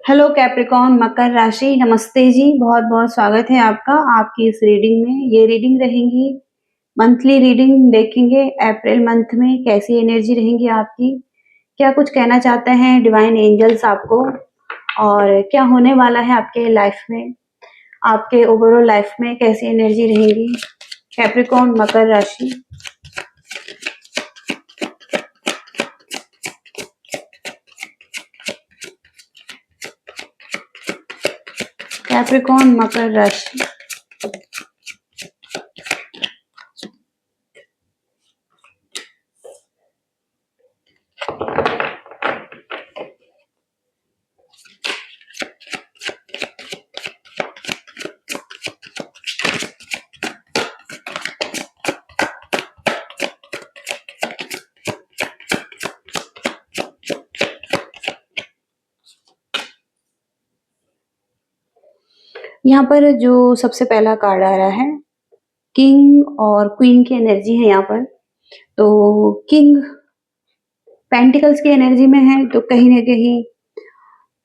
Hello Capricorn मकर राशि, नमस्ते जी। बहुत बहुत स्वागत है आपका आपकी इस रीडिंग में। ये रीडिंग रहेंगी मंथली रीडिंग। देखेंगे अप्रैल मंथ में कैसी एनर्जी रहेंगी आपकी, क्या कुछ कहना चाहते हैं डिवाइन एंजल्स आपको, और क्या होने वाला है आपके लाइफ में, आपके ओवरऑल लाइफ में कैसी एनर्जी रहेगी। कैप्रिकॉर्न मकर राशि, कैप्रिकॉर्न मकर राशि। यहाँ पर जो सबसे पहला कार्ड आ रहा है, किंग और क्वीन की एनर्जी है यहाँ पर। तो किंग पेंटिकल्स की एनर्जी में है, तो कहीं ना कहीं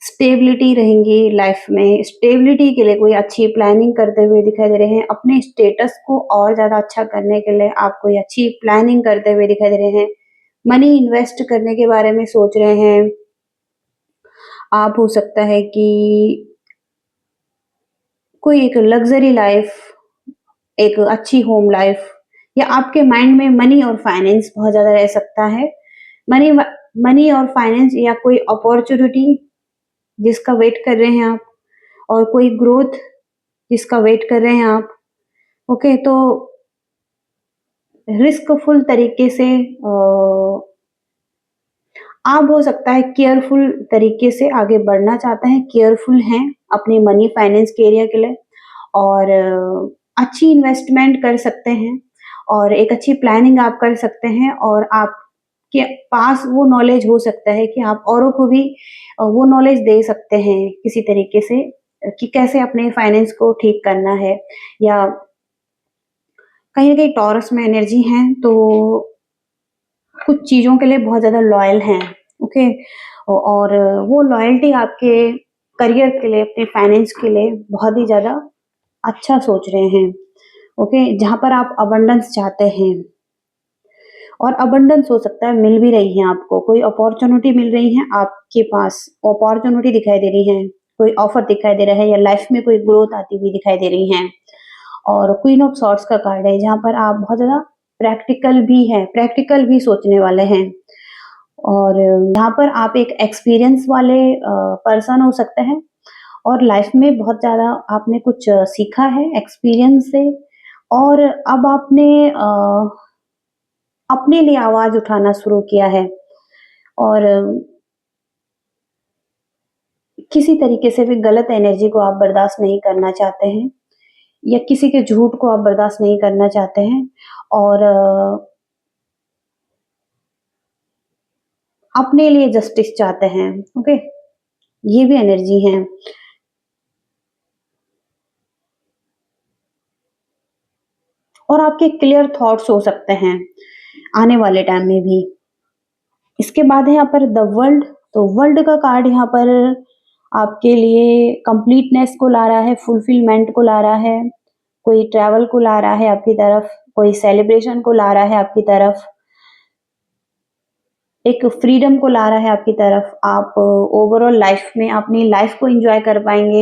स्टेबिलिटी रहेंगी लाइफ में। स्टेबिलिटी के लिए कोई अच्छी प्लानिंग करते हुए दिखाई दे रहे हैं। अपने स्टेटस को और ज्यादा अच्छा करने के लिए आप कोई अच्छी प्लानिंग करते हुए दिखाई दे रहे हैं। मनी इन्वेस्ट करने के बारे में सोच रहे हैं आप। हो सकता है कि कोई एक लग्जरी लाइफ, एक अच्छी होम लाइफ, या आपके माइंड में मनी और फाइनेंस बहुत ज्यादा रह सकता है। मनी मनी और फाइनेंस, या कोई अपॉर्चुनिटी जिसका वेट कर रहे हैं आप, और कोई ग्रोथ जिसका वेट कर रहे हैं आप। ओके, तो रिस्कफुल तरीके से आप, हो सकता है केयरफुल तरीके से आगे बढ़ना चाहते हैं, केयरफुल हैं अपनी मनी फाइनेंस के एरिया के लिए, और अच्छी इन्वेस्टमेंट कर सकते हैं, और एक अच्छी प्लानिंग आप कर सकते हैं। और आपके पास वो नॉलेज हो सकता है कि आप औरों को भी वो नॉलेज दे सकते हैं किसी तरीके से, कि कैसे अपने फाइनेंस को ठीक करना है। या कहीं ना कहीं टॉरस में एनर्जी है, तो कुछ चीजों के लिए बहुत ज्यादा लॉयल हैं। ओके, और वो लॉयल्टी आपके करियर के लिए, अपने फाइनेंस के लिए बहुत ही ज्यादा अच्छा सोच रहे हैं। ओके, जहां पर आप अबंडेंस चाहते हैं, और अबंडेंस हो सकता है मिल भी रही है आपको, कोई अपॉर्चुनिटी मिल रही है आपके पास, अपॉर्चुनिटी दिखाई दे रही है, कोई ऑफर दिखाई दे रहा है, या लाइफ में कोई ग्रोथ आती हुई दिखाई दे रही है। और क्वीन ऑफ सॉर्ट्स का कार्ड है, जहां पर आप बहुत ज्यादा प्रैक्टिकल भी है, प्रैक्टिकल भी सोचने वाले हैं। और यहाँ पर आप एक एक्सपीरियंस वाले पर्सन हो सकते हैं, और लाइफ में बहुत ज्यादा आपने कुछ सीखा है एक्सपीरियंस से, और अब आपने अपने लिए आवाज उठाना शुरू किया है। और किसी तरीके से भी गलत एनर्जी को आप बर्दाश्त नहीं करना चाहते हैं, या किसी के झूठ को आप बर्दाश्त नहीं करना चाहते हैं, और अपने लिए जस्टिस चाहते हैं। ओके, ये भी एनर्जी है। और आपके क्लियर थॉट्स हो सकते हैं आने वाले टाइम में भी। इसके बाद है यहाँ पर द वर्ल्ड। तो वर्ल्ड का कार्ड यहाँ पर आपके लिए कंप्लीटनेस को ला रहा है, फुलफिलमेंट को ला रहा है, कोई ट्रैवल को ला रहा है आपकी तरफ, कोई सेलिब्रेशन को ला रहा है आपकी तरफ, एक फ्रीडम को ला रहा है आपकी तरफ। आप ओवरऑल लाइफ में अपनी लाइफ को एंजॉय कर पाएंगे।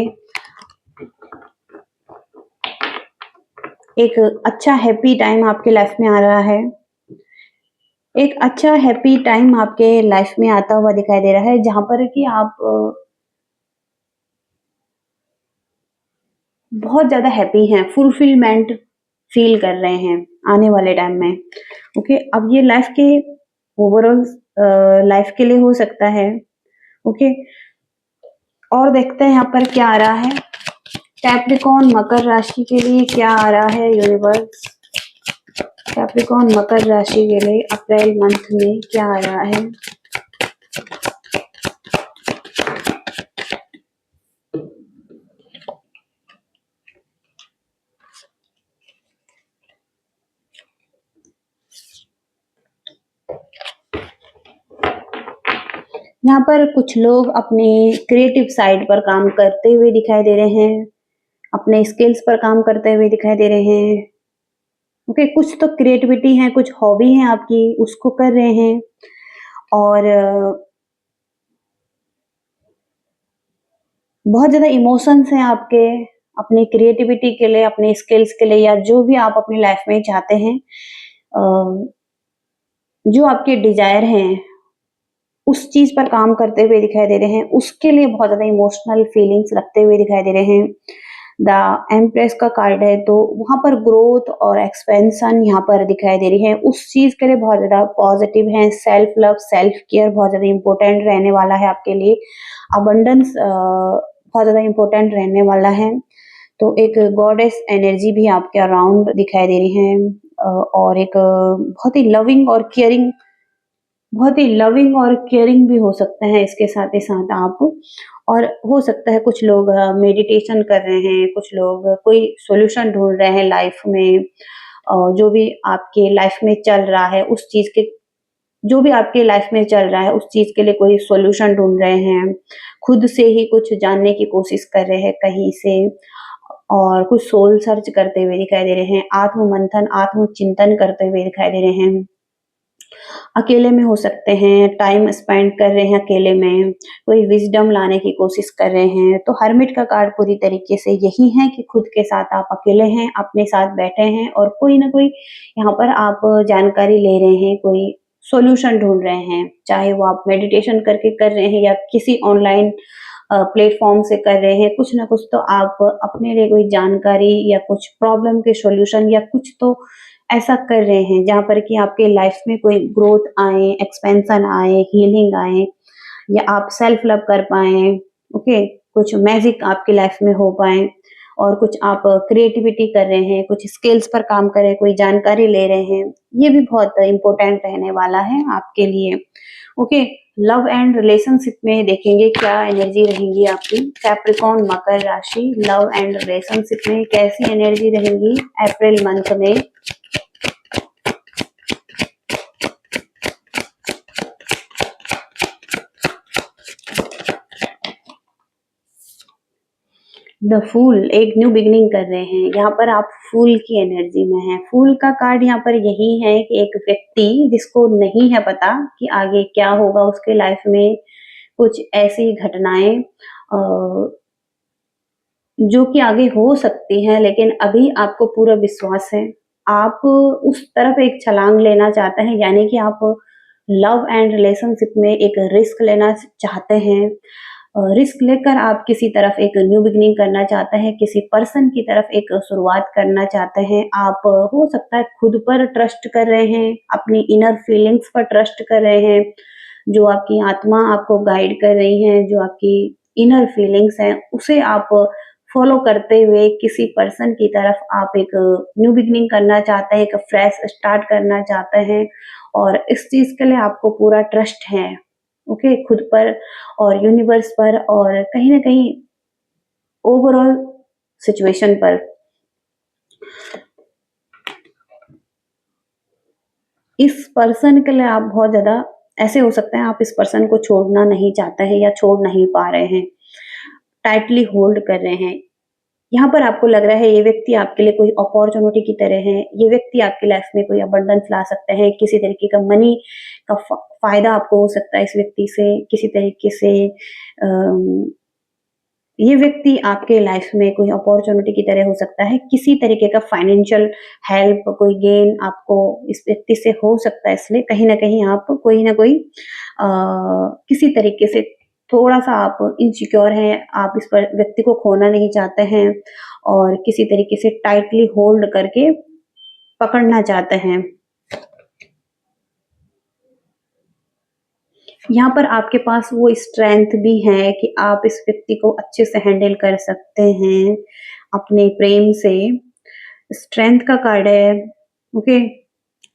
एक अच्छा हैप्पी टाइम आपके लाइफ में आ रहा है। एक अच्छा हैप्पी टाइम आपके लाइफ में आता हुआ दिखाई दे रहा है, जहां पर कि आप बहुत ज्यादा हैप्पी हैं, फुलफिलमेंट फील कर रहे हैं आने वाले टाइम में। ओके, अब ये लाइफ के ओवरऑल लाइफ के लिए हो सकता है। ओके, और देखते हैं यहाँ पर क्या आ रहा है। कैप्रिकॉर्न मकर राशि के लिए क्या आ रहा है यूनिवर्स। कैप्रिकॉर्न मकर राशि के लिए अप्रैल मंथ में क्या आ रहा है। यहाँ पर कुछ लोग अपने क्रिएटिव साइड पर काम करते हुए दिखाई दे रहे हैं, अपने स्किल्स पर काम करते हुए दिखाई दे रहे हैं। ओके, कुछ तो क्रिएटिविटी है, कुछ हॉबी है आपकी, उसको कर रहे हैं और बहुत ज़्यादा इमोशंस हैं आपके, अपनी क्रिएटिविटी के लिए, अपने स्किल्स के लिए या जो भी आप अपनी लाइफ में चाहते हैं, जो आपके डिज़ायर हैं, उस चीज़ पर काम करते हुए दिखाई दे रहे हैं, उसके लिए बहुत ज़्यादा इमोशनल फीलिंग्स रखते हुए दिखाई दे रहे हैं। द एम्प्रेस का कार्ड है, तो वहाँ पर ग्रोथ और एक्सपेंशन यहाँ पर दिखाई दे रही है, उस चीज़ के लिए बहुत ज़्यादा पॉजिटिव है। सेल्फ लव, सेल्फ केयर बहुत ज़्यादा इम्पोर्टेंट रहने वाला है आपके लिए। अबंडेंस बहुत ज़्यादा इम्पोर्टेंट रहने वाला है। तो एक गॉडेस एनर्जी भी आपके अराउंड दिखाई दे रही है और एक बहुत ही लविंग और केयरिंग, बहुत ही लविंग और केयरिंग भी हो सकते हैं इसके साथ ही साथ आप। और हो सकता है कुछ लोग मेडिटेशन कर रहे हैं, कुछ लोग कोई सॉल्यूशन ढूंढ रहे हैं लाइफ में, जो भी आपके लाइफ में चल रहा है उस चीज के, जो भी आपके लाइफ में चल रहा है उस चीज के लिए कोई सॉल्यूशन ढूंढ रहे हैं, खुद से ही कुछ जानने की कोशिश कर रहे हैं कहीं से, और कुछ सोल सर्च करते हुए दिखाई दे रहे हैं, आत्म मंथन, आत्म चिंतन करते हुए दिखाई दे रहे हैं। अकेले में हो सकते हैं, टाइम स्पेंड कर रहे हैं अकेले में, कोई विज़डम लाने की कोशिश कर रहे हैं। तो हर्मिट का कार्ड पूरी तरीके से यही है कि खुद के साथ आप अकेले हैं, अपने साथ बैठे हैं और कोई ना कोई यहाँ पर आप जानकारी ले रहे हैं, कोई सॉल्यूशन ढूँढ रहे हैं। चाहे वो आप मेडिटेशन करके कर रहे हैं या किसी ऑनलाइन प्लेटफ़ॉर्म से कर रहे हैं, कुछ ना कुछ तो आप अपने लिए कोई जानकारी या कुछ प्रॉब्लम के सॉल्यूशन या कुछ तो ऐसा कर रहे हैं जहाँ पर कि आपके लाइफ में कोई ग्रोथ आए, एक्सपेंशन आए, हीलिंग आए या आप सेल्फ लव कर पाएँ, ओके? कुछ मैजिक आपकी लाइफ में हो पाए और कुछ आप क्रिएटिविटी कर रहे हैं, कुछ स्किल्स पर काम कर रहे हैं, कोई जानकारी ले रहे हैं, ये भी बहुत इम्पोर्टेंट रहने वाला है आपके लिए, ओके? लव एंड रिलेशनशिप में देखेंगे क्या एनर्जी रहेंगी आपकी। कैप्रिकॉर्न मकर राशि, लव एंड रिलेशनशिप में कैसी एनर्जी रहेंगी अप्रैल मंथ में? द फूल, एक न्यू बिगिनिंग कर रहे हैं। यहाँ पर आप फूल की एनर्जी में हैं। फूल का कार्ड यहाँ पर यही है कि एक व्यक्ति जिसको नहीं है पता कि आगे क्या होगा उसके लाइफ में, कुछ ऐसी घटनाएँ जो कि आगे हो सकती हैं, लेकिन अभी आपको पूरा विश्वास है। आप उस तरफ एक छलांग लेना चाहते हैं, यानी कि आप लव एंड रिलेशनशिप में एक रिस्क लेना चाहते हैं। रिस्क लेकर आप किसी तरफ एक न्यू बिगिनिंग करना चाहते हैं, किसी पर्सन की तरफ एक शुरुआत करना चाहते हैं। आप हो सकता है खुद पर ट्रस्ट कर रहे हैं, अपनी इनर फीलिंग्स पर ट्रस्ट कर रहे हैं, जो आपकी आत्मा आपको गाइड कर रही है, जो आपकी इनर फीलिंग्स हैं, उसे आप फॉलो करते हुए किसी पर्सन की तरफ आप एक न्यू बिगिनिंग करना चाहते हैं, एक फ्रेश स्टार्ट करना चाहते हैं और इस चीज़ के लिए आपको पूरा ट्रस्ट है, ओके? खुद पर और यूनिवर्स पर और कहीं न कहीं ओवरऑल सिचुएशन पर। इस पर्सन के लिए आप बहुत ज़्यादा ऐसे हो सकते हैं, आप इस पर्सन को छोड़ना नहीं चाहते हैं या छोड़ नहीं पा रहे हैं, टाइटली होल्ड कर रहे हैं। यहाँ पर आपको लग रहा है ये व्यक्ति आपके लिए कोई अपॉर्च्युनिटी की तरह है, ये व्यक्ति आपकी लाइफ में कोई अबंडेंस ला सकता है, किसी तरीके का मनी का फ़ायदा आपको हो सकता है इस व्यक्ति से, किसी तरीके से ये व्यक्ति आपके लाइफ में कोई अपॉर्च्युनिटी की तरह हो सकता है, किसी तरीके का फाइनेंशियल हेल्प, कोई गेन आपको इस व्यक्ति से हो सकता है, इसलिए कहीं न कहीं आप कोई न कोई किसी तरीके से थोड़ा-सा आप इनसिक्योर हैं, आप इस पर व्यक्ति को खोना नहीं चाहते हैं और किसी तरीके से टाइटली होल्ड करके पकड़ना चाहते हैं। यहाँ पर आपके पास वो स्ट्रेंथ भी है कि आप इस व्यक्ति को अच्छे से हैंडल कर सकते हैं अपने प्रेम से। स्ट्रेंथ का कार्ड है, ओके?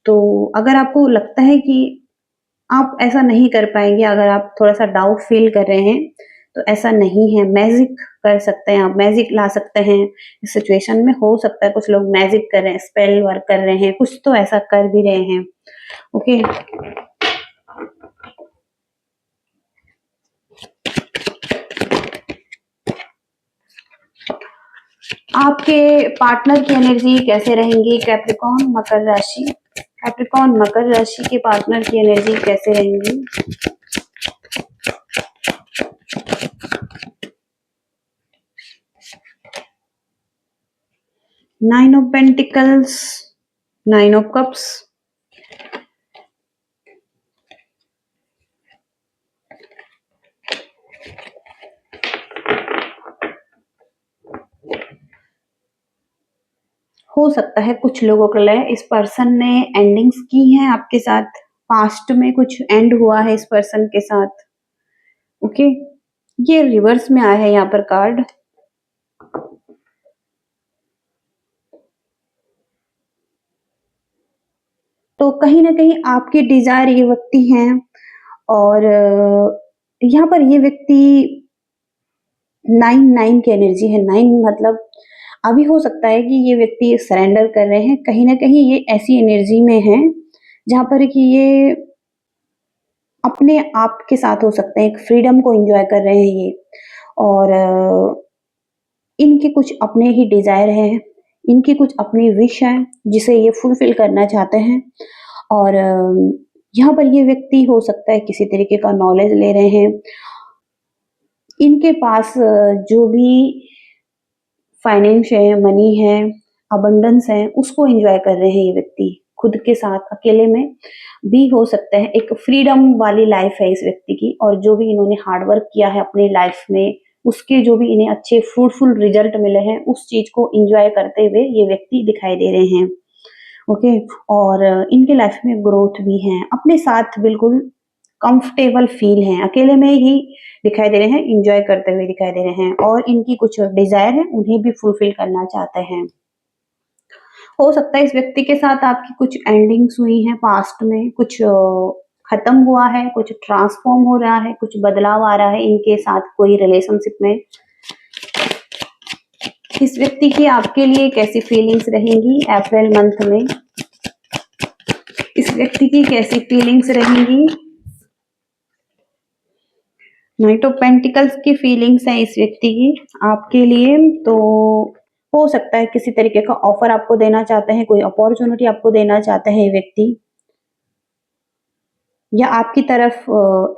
तो अगर आपको लगता है कि आप ऐसा नहीं कर पाएँगे, अगर आप थोड़ा-सा डाउट फ़ील कर रहे हैं, तो ऐसा नहीं है, मैजिक कर सकते हैं आप, मैजिक ला सकते हैं इस सिचुएशन में। हो सकता है कुछ लोग मैजिक कर रहे हैं, स्पेल वर्क कर रहे हैं, कुछ तो ऐसा कर भी रहे हैं, ओके? आपके पार्टनर की एनर्जी कैसे रहेंगी कैप्रिकॉर्न मकर राशि? कैप्रिकॉर्न मकर राशि के पार्टनर की एनर्जी कैसे रहेंगी? Nine of pentacles, nine of cups, हो सकता है कुछ लोगों के लिए इस पर्सन ने एंडिंग्स की हैं आपके साथ, पास्ट में कुछ एंड हुआ है इस पर्सन के साथ। ओके, ये रिवर्स में आया है यहाँ पर कार्ड। तो कहीं ना कहीं आपके डिजायर ये व्यक्ति हैं, और यहाँ पर ये व्यक्ति नाइन नाइन की एनर्जी है। नाइन मतलब अभी हो सकता है कि ये व्यक्ति सरेंडर कर रहे हैं, कहीं ना कहीं ये ऐसी एनर्जी में है जहां पर कि ये अपने आप के साथ हो सकते हैं, एक फ्रीडम को एंजॉय कर रहे हैं ये। और इनके कुछ अपने ही डिजायर हैं, इनकी कुछ अपनी विश है जिसे ये फुलफिल करना चाहते हैं। और यहाँ पर ये व्यक्ति हो सकता है किसी तरीके का नॉलेज ले रहे हैं। इनके पास जो भी फाइनेंस है, मनी है, अबंडेंस है, उसको एंजॉय कर रहे हैं ये व्यक्ति खुद के साथ, अकेले में भी हो सकता है। एक फ्रीडम वाली लाइफ है इस व्यक्ति की, और जो भी इन्होंने हार्ड वर्क किया है अपनी लाइफ में, उसके जो भी इन्हें अच्छे फ्रूटफुल रिजल्ट मिले हैं, उस चीज को एंजॉय करते हुए ये व्यक्ति दिखाई दे रहे हैं। ओके, और इनके लाइफ में ग्रोथ भी है, अपने साथ बिल्कुल कंफर्टेबल फील है, अकेले में ही दिखाई दे रहे हैं, एंजॉय करते हुए दिखाई दे रहे हैं, और इनकी कुछ डिजायर है उन्हें भी फुलफिल करना चाहते हैं। हो सकता है इस व्यक्ति के साथ आपकी कुछ एंडिंग्स हुई हैं पास्ट में, कुछ खत्म हुआ है, कुछ ट्रांसफॉर्म हो रहा है, कुछ बदलाव आ रहा है इनके साथ कोई रिलेशनशिप में। इस व्यक्ति की आपके लिए कैसी फीलिंग्स रहेंगी अप्रैल मंथ में? इस व्यक्ति की कैसी फीलिंग्स रहेंगी? नाइट ऑफ पेंटिकल्स की फीलिंग्स है इस व्यक्ति की आपके लिए। तो हो सकता है किसी तरीके का ऑफर आपको देना चाहते हैं, कोई अपॉर्चुनिटी आपको देना चाहते हैं ये व्यक्ति, या आपकी तरफ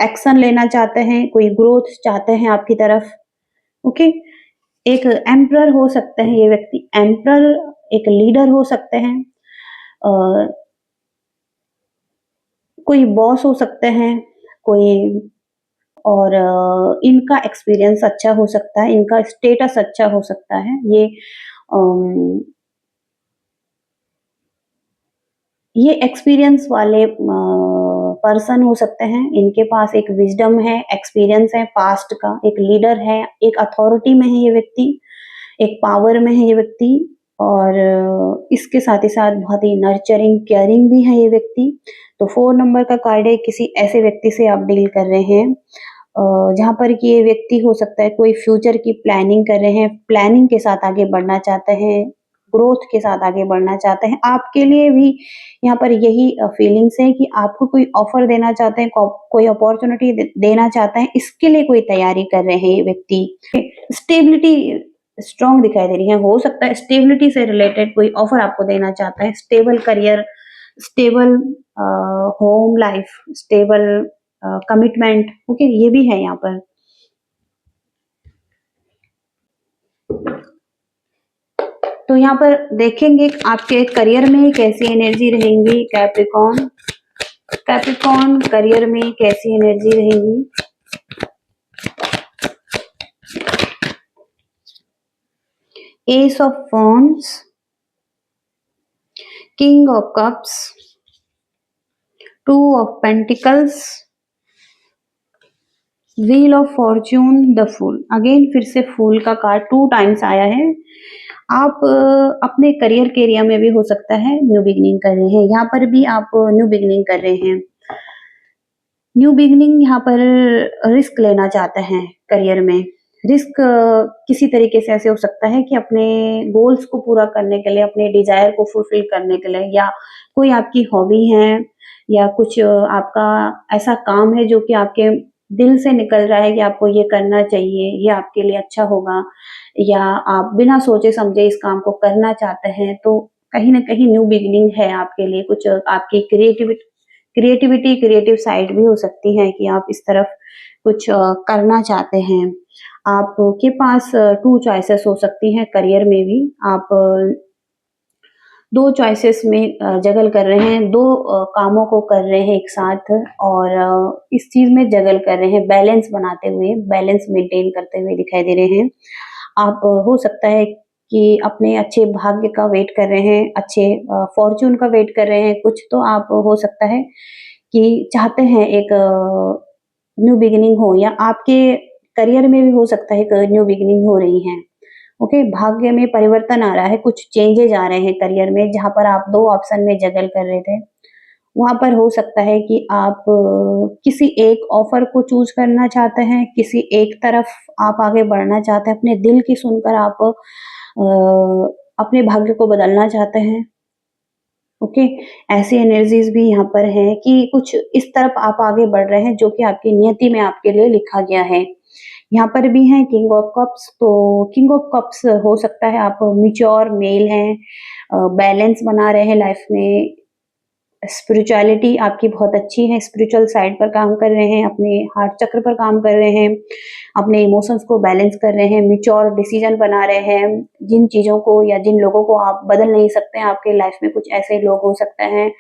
एक्शन लेना चाहते हैं, कोई ग्रोथ चाहते हैं आपकी तरफ। ओके, एक एम्परर हो सकते हैं ये व्यक्ति, एम्परर एक लीडर हो सकते हैं, कोई बॉस हो सकते हैं, कोई, और इनका एक्सपीरियंस अच्छा हो सकता है, इनका स्टेटस अच्छा हो सकता है। ये एक्सपीरियंस वाले पर्सन हो सकते हैं, इनके पास एक विजडम है, एक्सपीरियंस है पास्ट का, एक लीडर है, एक अथॉरिटी में है ये व्यक्ति, एक पावर में है ये व्यक्ति, और इसके साथ ही साथ बहुत ही नर्चरिंग केयरिंग भी है ये व्यक्ति। तो 4 नंबर का कार्ड है, किसी ऐसे व्यक्ति से आप डील कर रहे हैं जहाँ पर कि ये व्यक्ति हो सकता है कोई फ्यूचर की प्लानिंग कर रहे हैं, प्लानिंग के साथ आगे बढ़ना चाहते हैं, ग्रोथ के साथ आगे बढ़ना चाहते हैं। आपके लिए भी यहाँ पर यही फीलिंग्स है कि आपको कोई ऑफर देना चाहते हैं, कोई अपॉर्चुनिटी देना चाहते हैं, इसके लिए कोई तैयारी कर रहे हैं ये व्यक्ति। स्टेबिलिटी स्ट्रॉन्ग दिखाई दे रही है, हो सकता है स्टेबिलिटी से रिलेटेड कोई ऑफर आपको देना चाहता है, stable career, stable home life, stable commitment. Okay, ये भी है यहाँ पर। तो यहाँ पर देखेंगे आपके करियर में कैसी एनर्जी रहेंगी कैप्रिकॉर्न। कैप्रिकॉर्न करियर में कैसी एनर्जी रहेंगी? Ace of wands, king of cups, two of pentacles, wheel of fortune, the fool. Again फिर से फूल का कार्ड 2 टाइम्स आया है। आप अपने करियर के एरिया में भी हो सकता है न्यू बिगिनिंग कर रहे हैं, यहाँ पर भी आप न्यू बिगिनिंग कर रहे हैं। न्यू बिगिनिंग यहाँ पर रिस्क लेना चाहते हैं करियर में। रिस्क किसी तरीके से ऐसे हो सकता है कि अपने गोल्स को पूरा करने के लिए, अपने डिजायर को फुलफिल करने के लिए, या कोई आपकी हॉबी है, या कुछ आपका ऐसा काम है जो कि आपके दिल से निकल रहा है कि आपको ये करना चाहिए, ये आपके लिए अच्छा होगा, या आप बिना सोचे समझे इस काम को करना चाहते हैं, तो कहीं न कहीं न्यू बिगिनिंग है आपके लिए। कुछ आपकी क्रिएटिव साइड भी हो सकती है कि आप इस तरफ कुछ करना चाहते हैं। आपके पास 2 चॉइसेस हो सकती हैं करियर में भी। आप 2 चॉइसेस में जगल कर रहे हैं, 2 कामों को कर रहे हैं एक साथ, और इस चीज़ में जगल कर रहे हैं, बैलेंस बनाते हुए, बैलेंस मेंटेन करते हुए दिखाई दे रहे हैं। आप हो सकता है कि अपने अच्छे भाग्य का वेट कर रहे हैं, अच्छे फॉर्च्यून का वेट कर रहे हैं, कुछ तो आप हो सकता है कि चाहते हैं एक न्यू बिगिनिंग हो, या आपके करियर में भी हो सकता है एक न्यू बिगिनिंग हो रही है। ओके, भाग्य में परिवर्तन आ रहा है, कुछ चेंजेज आ रहे हैं करियर में, जहाँ पर आप 2 ऑप्शन में जगल कर रहे थे। वहाँ पर हो सकता है कि आप किसी एक ऑफर को चूज़ करना चाहते हैं, किसी एक तरफ आप आगे बढ़ना चाहते हैं, अपने दिल की सुनकर आप अपने भाग्य को बदलना चाहते हैं। ओके, ऐसी एनर्जीज़ भी यहाँ पर हैं कि कुछ इस तरफ आप आगे बढ़ रहे हैं जो कि आपकी नियति में आपके लिए लिखा गया है। यहाँ पर भी हैं किंग ऑफ कप्स, तो किंग ऑफ कप्स हो सकता है आप मैच्योर मेल हैं, बैलेंस बना रहे हैं लाइफ में, स्पिरिचुअलिटी आपकी बहुत अच्छी है, स्पिरिचुअल साइड पर काम कर रहे हैं, अपने हार्ट चक्र पर काम कर रहे हैं, अपने इमोशंस को बैलेंस कर रहे हैं, मैच्योर डिसीजन बना रहे हैं। जिन चीज़ों को या जिन लोगों को आप बदल नहीं सकते हैं, आपके लाइफ में कुछ ऐसे लोग हो सकते हैं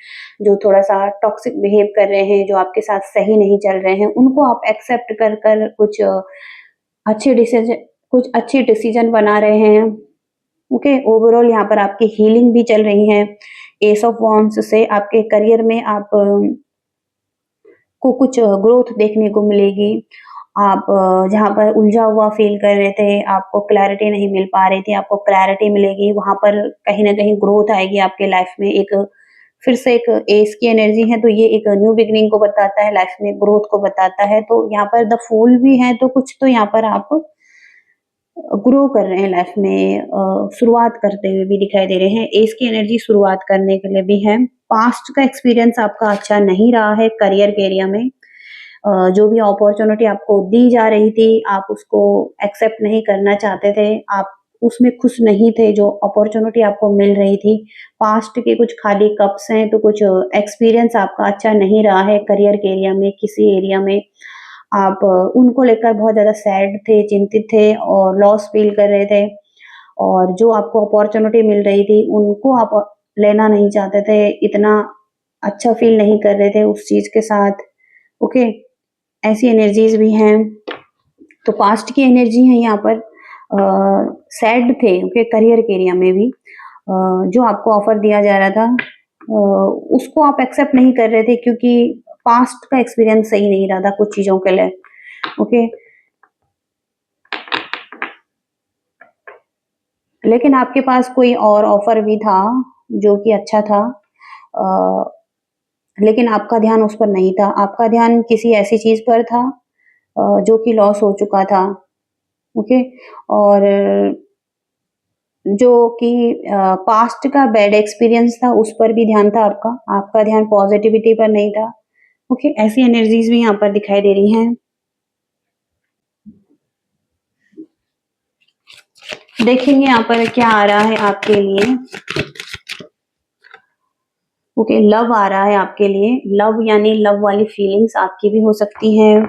जो थोड़ा-सा टॉक्सिक बिहेव कर रहे हैं, जो आपके साथ सही नहीं चल रहे हैं, उनको आप एक्सेप्ट कर कर अच्छे डिसीजन कुछ अच्छे डिसीजन बना रहे हैं। ओके, ओवरऑल यहाँ पर आपकी हीलिंग भी चल रही है। एस ऑफ वॉन्ड्स से आपके करियर में आप को कुछ ग्रोथ देखने को मिलेगी। आप जहाँ पर उलझा हुआ फ़ील कर रहे थे, आपको क्लैरिटी नहीं मिल पा रही थी, आपको क्लैरिटी मिलेगी, वहाँ पर कहीं न कहीं ग्रोथ आएगी आपके लाइफ़ में। एक फिर से एक एस की एनर्जी है, तो ये एक न्यू बिगिनिंग को बताता है, लाइफ़ में ग्रोथ को बताता है। तो यहाँ पर द फूल भी है, तो कुछ तो यहाँ पर आप ग्रो कर रहे हैं लाइफ में, शुरुआत करते हुए भी दिखाई दे रहे हैं। एस की एनर्जी शुरुआत करने के लिए भी है। पास्ट का एक्सपीरियंस आपका अच्छा नहीं रहा है करियर के एरिया में। जो भी अपॉर्च्युनिटी आपको दी जा रही थी, आप उसको एक्सेप्ट नहीं करना चाहते थे। आप उसमें खुश नहीं थे जो अपॉर्च्युनिटी आपको मिल रही थी। पास्ट के कुछ खाली कप्स हैं, तो कुछ एक्सपीरियंस आपका अच्छा नहीं रहा है करियर के एरिया में, किसी एरिया में। आप उनको लेकर बहुत ज़्यादा सैड थे, चिंतित थे और लॉस फ़ील कर रहे थे, और जो आपको अपॉर्च्युनिटी मिल रही थी, उनको आप लेना नहीं चाहते थे, इतना अच्छा फ़ील नहीं कर रहे थे उस चीज़ के साथ। ओके, ऐसी एनर्जीज़ भी हैं। तो पास्ट की एनर्जी है यहाँ पर, सैड थे ओके, करियर के एरिया में भी। जो आपको ऑफ़र दिया जा रहा था, उसको आप एक्सेप्ट नहीं कर रहे थे क्योंकि पास्ट का एक्सपीरियंस सही नहीं रहा था कुछ चीज़ों के लिए। ओके, लेकिन आपके पास कोई और ऑफ़र भी था, जो कि अच्छा था। अ, लेकिन आपका ध्यान उस पर नहीं था, आपका ध्यान किसी ऐसी चीज़ पर था जो कि लॉस हो चुका था। ओके, और जो कि पास्ट का बैड एक्सपीरियंस था, उस पर भी ध्यान था आपका, आपका ध्यान पॉज़िटिविटी पर नहीं था। ओके, ऐसी एनर्जीज़ भी यहाँ पर दिखाई दे रही हैं। देखेंगे यहाँ पर क्या आ रहा है आपके लिए। ओके, लव आ रहा है आपके लिए। लव यानी लव वाली फीलिंग्स आपकी भी हो सकती हैं।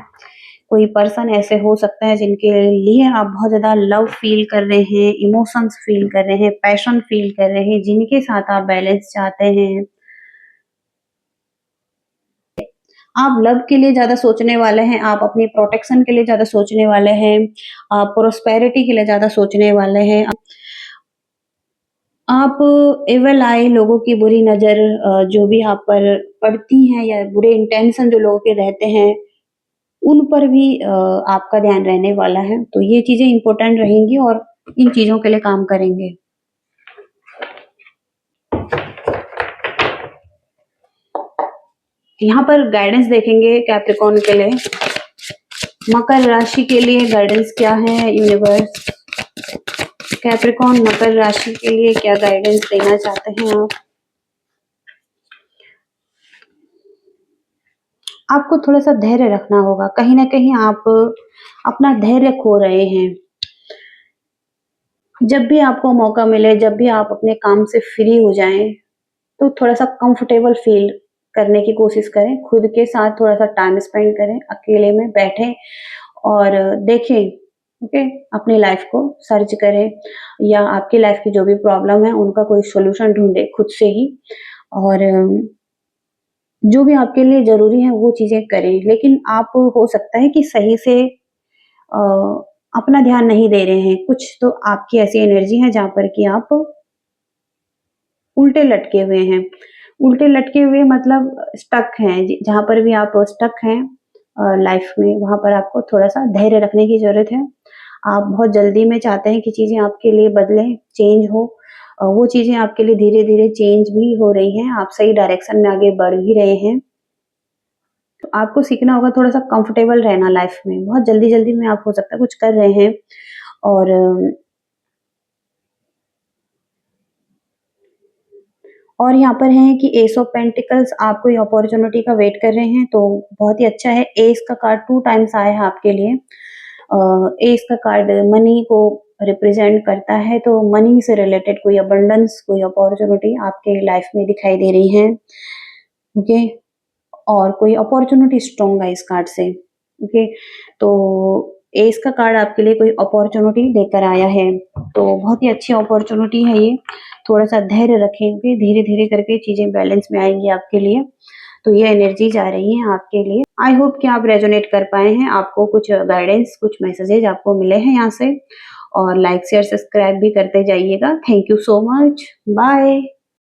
कोई पर्सन ऐसे हो सकता है जिनके लिए आप बहुत ज़्यादा लव फ़ील कर रहे हैं, इमोशंस फ़ील कर रहे हैं, पैशन फ़ील कर रहे हैं, जिनके साथ आप बैलेंस चाहते हैं। आप लव के लिए ज़्यादा सोचने वाले हैं, आप अपनी प्रोटेक्शन के लिए ज़्यादा सोचने वाले हैं, आप प्रोस्पेरिटी के लिए ज़्यादा सोचने वाले हैं। आप एविल आई, लोगों की बुरी नज़र जो भी आप पर पड़ती हैं, या बुरे इंटेंशन जो लोगों के रहते हैं, उन पर भी आपका ध्यान रहने वाला है। तो ये चीज़ें इम्पोर्टेंट रहेंगी और इन चीज़ों के लिए काम करेंगे। यहाँ पर गाइडेंस देखेंगे कैप्रिकॉर्न के लिए। मकर राशि के लिए गाइडेंस क्या है यूनिवर्स? कैप्रिकॉर्न मकर राशि के लिए क्या गाइडेंस देना चाहते हैं आप? आपको थोड़ा-सा धैर्य रखना होगा, कहीं न कहीं आप अपना धैर्य खो रहे हैं। जब भी आपको मौका मिले, जब भी आप अपने काम से फ्री हो जाएँ, तो थोड़ा-सा कंफर्टेबल फ़ील करने की कोशिश करें, खुद के साथ थोड़ा-सा टाइम स्पेंड करें, अकेले में बैठें और देखें, ओके? अपनी लाइफ़ को सर्च करें या आपकी लाइफ़ की जो भी प्रॉब्लम है, उनका कोई सॉल्यूशन ढूँढें खुद से ही और जो भी आपके लिए ज़रूरी है, वो चीज़ें करें। लेकिन आप हो सकता है कि सही से अ, अपना ध्यान नहीं दे रहे हैं, कुछ तो आपकी ऐसी एनर्जी है जहाँ पर कि आप उल्टे लटके हुए हैं। उल्टे लटके हुए मतलब स्टक हैं, ज जहाँ पर भी आप स्टक हैं लाइफ़ में, वहाँ पर आपको थोड़ा-सा धैर्य रखने की ज़रूरत है। आप बहुत जल्दी में चाहते हैं कि चीज़ें आपके लिए बदलें, चेंज हो। वो चीज़ें आपके लिए धीरे-धीरे चेंज भी हो रही हैं, आप सही डायरेक्शन में आगे बढ़ भी रहे हैं। तो आपको सीखना होगा थोड़ा-सा कंफर्टेबल रहना लाइफ़ में। बहुत जल्दी-जल्दी में आप हो सकता है कुछ कर रहे हैं और और यहाँ पर है कि एस ऑफ पेंटिकल्स आपको ये अपॉर्च्युनिटी का वेट कर रहे हैं, तो बहुत ही अच्छा है। एस का कार्ड 2 टाइम्स आया है आपके लिए। एस का कार्ड मनी को रिप्रेजेंट करता है, तो मनी से रिलेटेड कोई अबंडेंस, कोई अपॉर्च्युनिटी आपके लाइफ में दिखाई दे रही है, ओके? और कोई अपॉर्च्युनिटी स्ट्रॉन्ग है इस कार्ड से, ओके? तो एस का कार्ड आपके लिए कोई अपॉर्च्युनिटी लेकर आया है, तो बहुत ही अच्छी अपॉर्च्युनिटी है ये। थोड़ा-सा धैर्य रखेंगे, धीरे-धीरे करके चीज़ें बैलेंस में आएँगी आपके लिए। तो ये एनर्जीज़ आ रही हैं आपके लिए। आई होप कि आप रेज़ोनेट कर पाए हैं, आपको कुछ गाइडेंस, कुछ मैसेजेज़ आपको मिले हैं यहाँ से और लाइक, शेयर, सब्सक्राइब भी करते जाइएगा। Thank you so much. Bye.